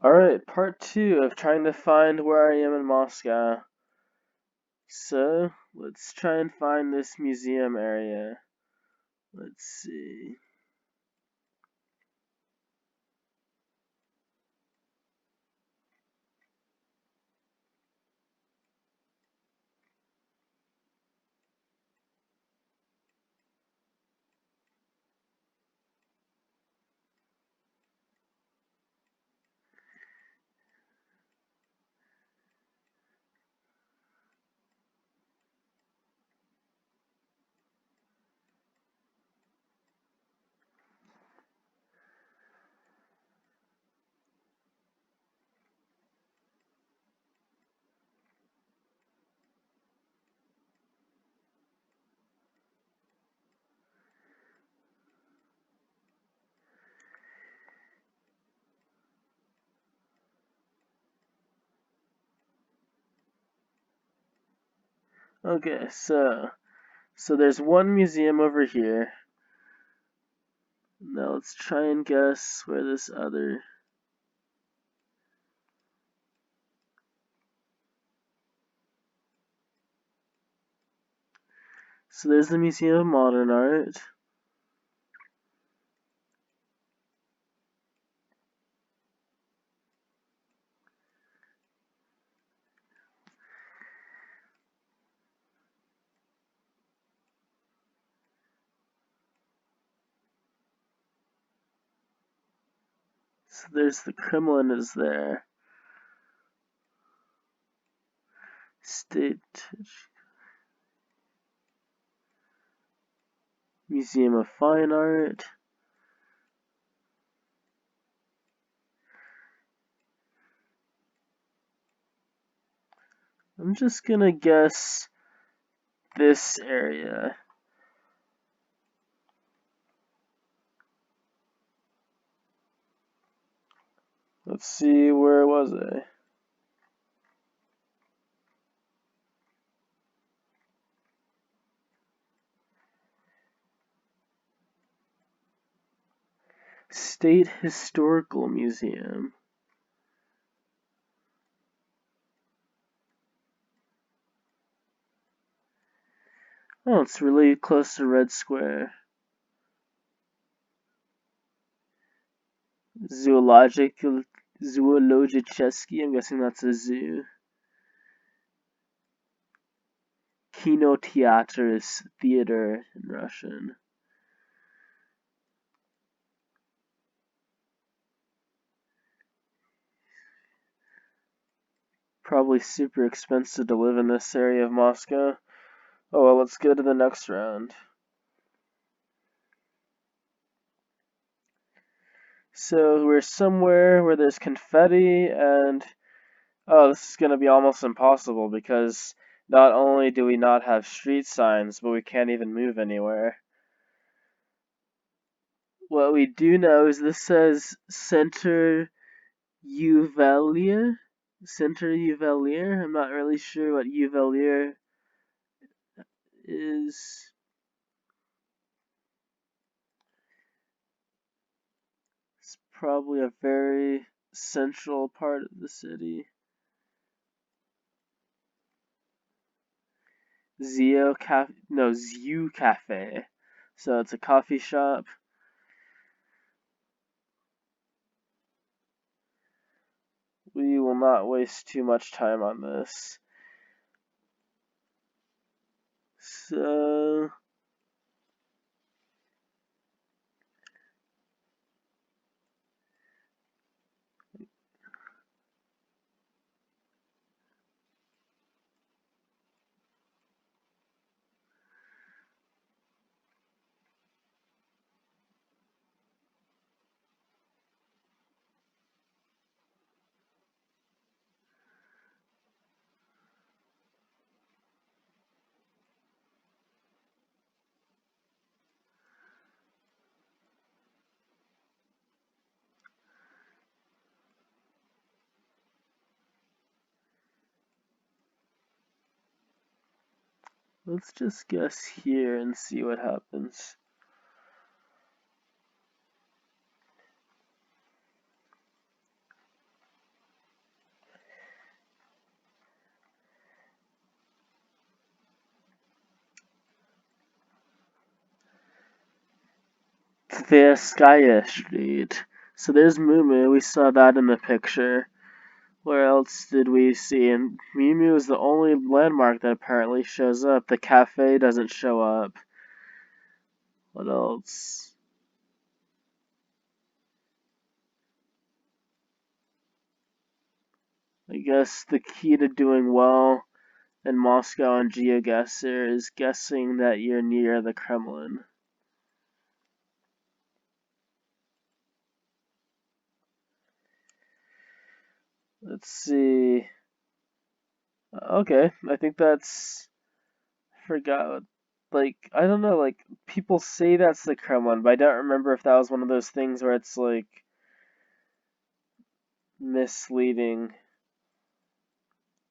Alright, part 2 of trying to find where I am in Moscow. So, let's try and find this museum area. Let's see. Okay, so there's one museum over here. Now let's try and guess where this other... So there's the Museum of Modern Art. So there's the Kremlin is there. State Museum of Fine Art. I'm just gonna guess this area. Let's see, where was I? State Historical Museum. Oh, it's really close to Red Square. Zoologichesky, I'm guessing that's a zoo. Kinotheater is theater in Russian. Probably super expensive to live in this area of Moscow. Oh well, let's go to the next round. So we're somewhere where there's confetti and... Oh, this is going to be almost impossible because not only do we not have street signs, but we can't even move anywhere. What we do know is this says Center Uvelier. Center Uvelier. I'm not really sure what Uvelier is. It's probably a very central part of the city. Zio Cafe, no, Ziu Cafe. So it's a coffee shop. We will not waste too much time on this. So let's just guess here and see what happens. Tverskaya Street. So there's Mumu, we saw that in the picture. Where else did we see? And Mumu is the only landmark that apparently shows up. The cafe doesn't show up. What else? I guess the key to doing well in Moscow on Geoguessr is guessing that you're near the Kremlin. Let's see. Okay, I think that's forgot. Like, I don't know, like, people say that's the Kremlin, but I don't remember if that was one of those things where it's, like, misleading.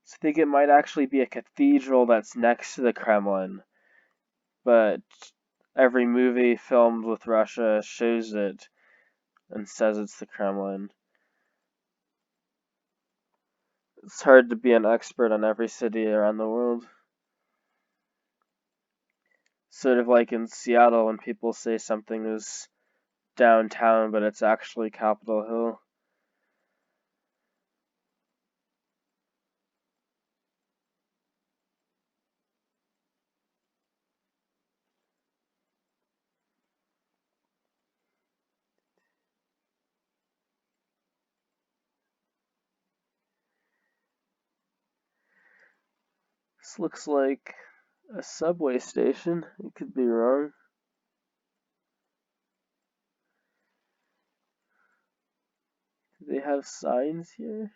So I think it might actually be a cathedral that's next to the Kremlin, but every movie filmed with Russia shows it and says it's the Kremlin. It's hard to be an expert on every city around the world. Sort of like in Seattle when people say something is downtown, but it's actually Capitol Hill. This looks like a subway station. It could be wrong. Do they have signs here?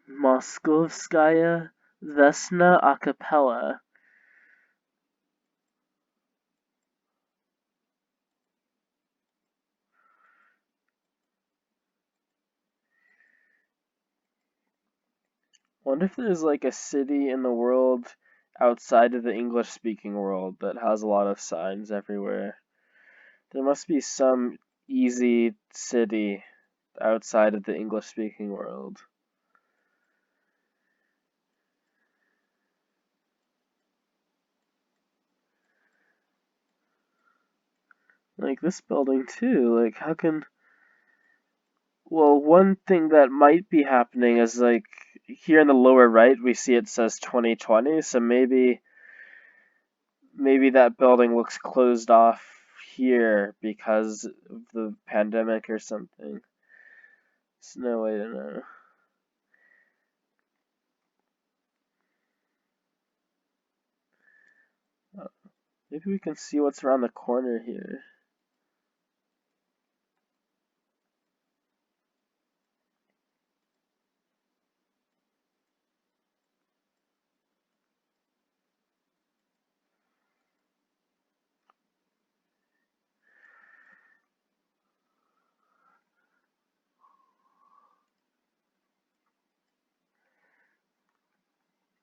Moskovskaya Vesna a cappella. Wonder if there's like a city in the world outside of the English speaking world that has a lot of signs everywhere. There must be some easy city outside of the English speaking world. Like this building too. Like how can well, one thing that might be happening is like here in the lower right we see it says 2020, so maybe that building looks closed off here because of the pandemic or something. There's no way to know. Maybe we can see what's around the corner here.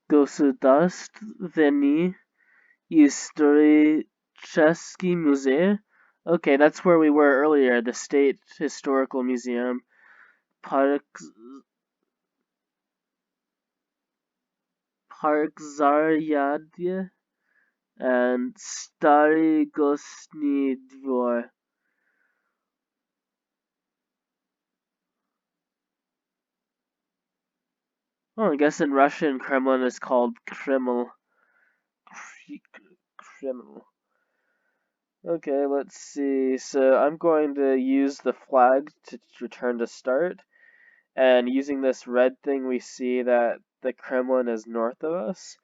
Государственный исторический музей. Okay, that's where we were earlier, the State Historical Museum. Parkzaryadia and Stary Gosny Dvor. Oh, I guess in Russian, Kremlin is called Kreml. Kreml. Okay, let's see. So I'm going to use the flag to return to start. And using this red thing, we see that the Kremlin is north of us.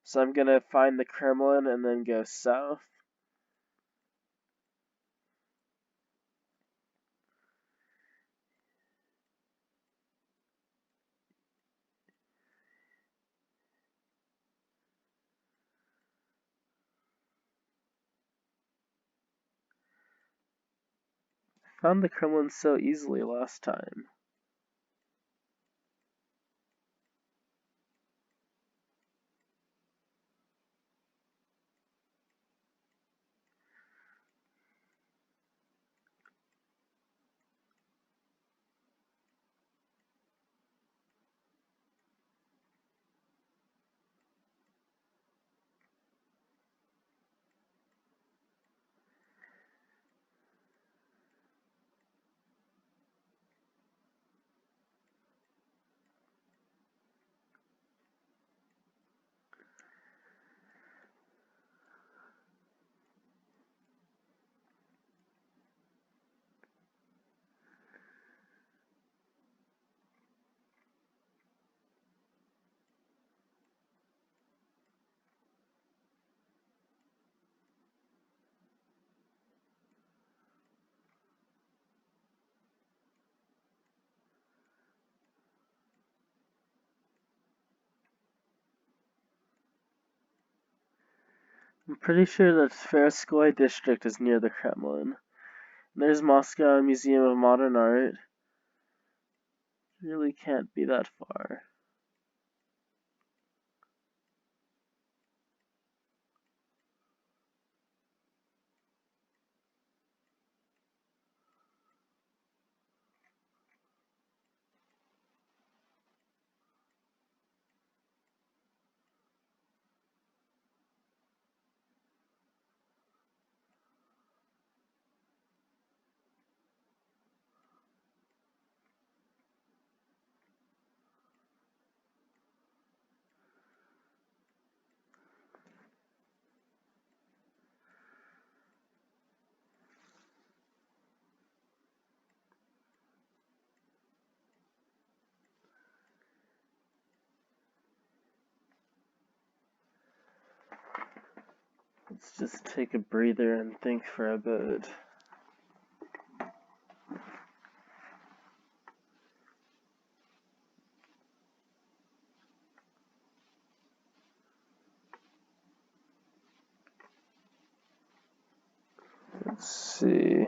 So I'm going to find the Kremlin and then go south. found the Kremlin so easily last time. I'm pretty sure that Tverskoy district is near the Kremlin. There's Moscow Museum of Modern Art. Really can't be that far. Let's just take a breather and think for a bit. Let's see.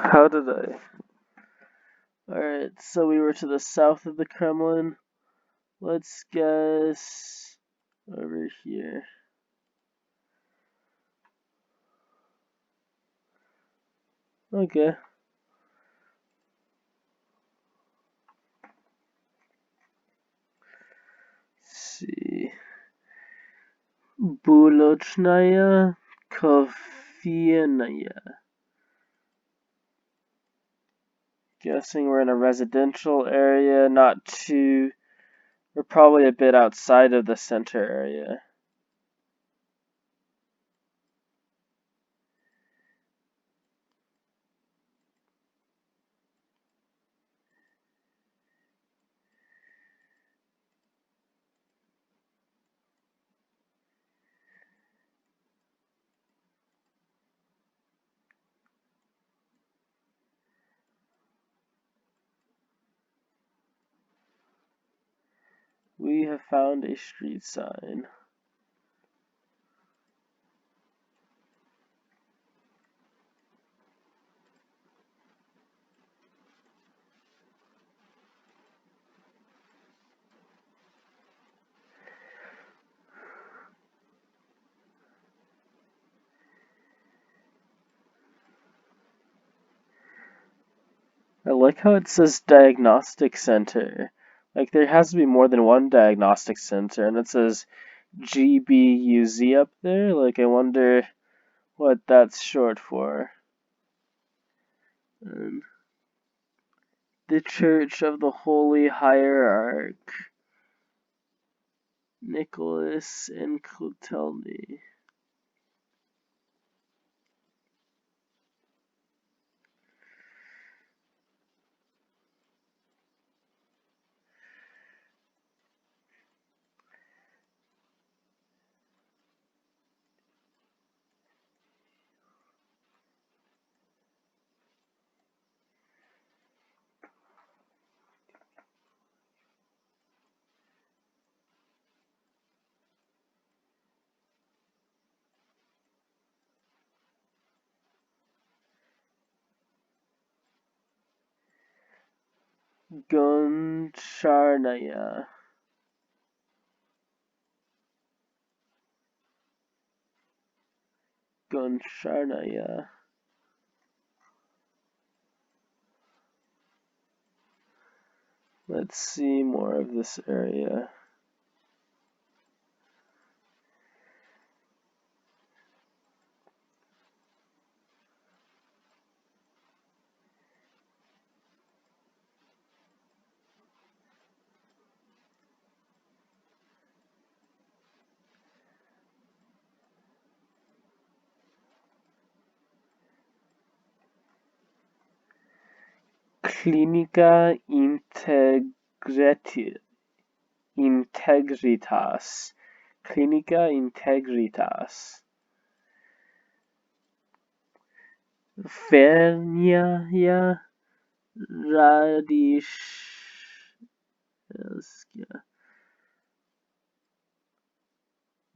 How did I? Alright, so we were to the south of the Kremlin. Let's guess over here. Okay. Let's see. Bulocznaya Kofienaya. Guessing we're in a residential area, not too. We're probably a bit outside of the center area. We have found a street sign. I like how it says diagnostic center. Like there has to be more than one diagnostic center, and it says GBUZ up there. Like I wonder what that's short for. The Church of the Holy Hierarch, Nicholas and Clotelny. Goncharnaya. Goncharnaya. Let's see more of this area. Clinica Integritas. Clinica Integritas. Vernia Radishevska.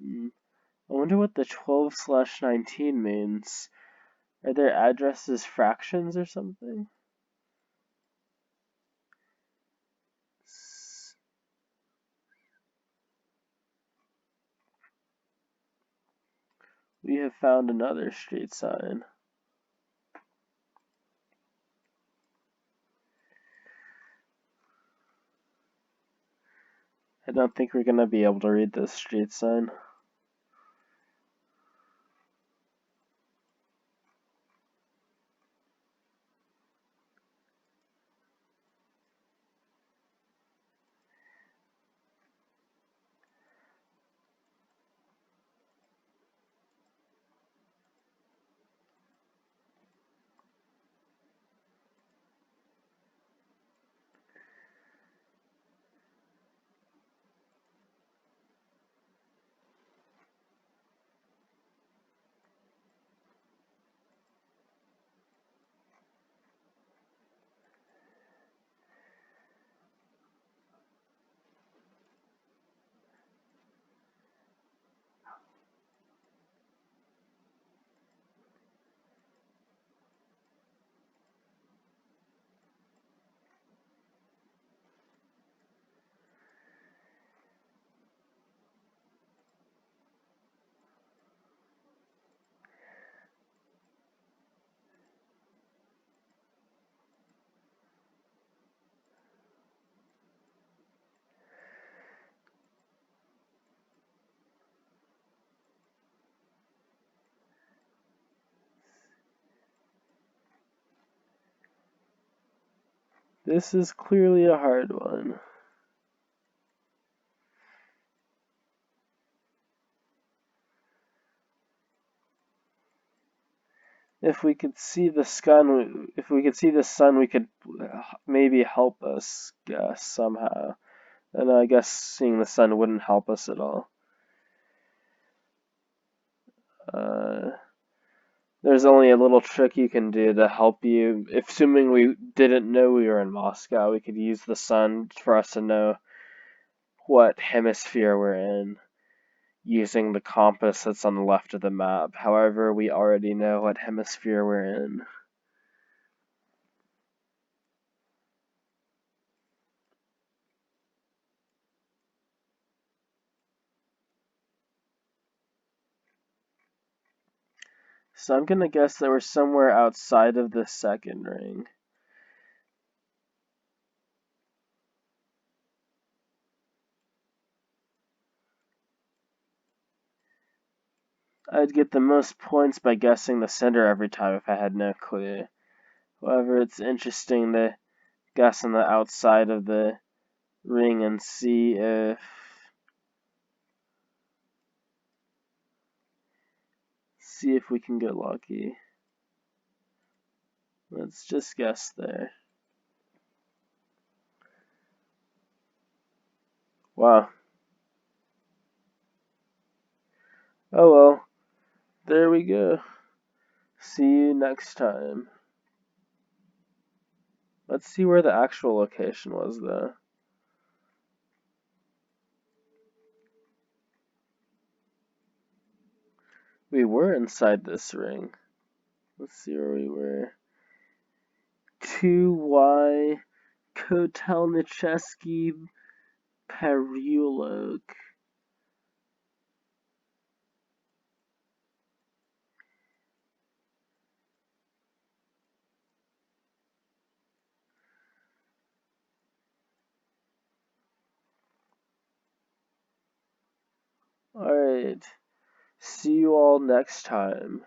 I wonder what the 12/19 means. Are their addresses fractions or something? We have found another street sign. I don't think we're going to be able to read this street sign. This is clearly a hard one. If we could see the sun, we could maybe help us guess somehow. And I guess seeing the sun wouldn't help us at all. There's only a little trick you can do to help you. If assuming we didn't know we were in Moscow, we could use the sun for us to know what hemisphere we're in using the compass that's on the left of the map. However, we already know what hemisphere we're in. So I'm gonna guess that we're somewhere outside of the second ring. I'd get the most points by guessing the center every time if I had no clue. However, it's interesting to guess on the outside of the ring and see if we can get lucky. Let's just guess there. Wow. Oh well. There we go. See you next time. Let's see where the actual location was though. We were inside this ring. Let's see where we were. 2Y Kotelnicheski Perulok. Alright. See you all next time.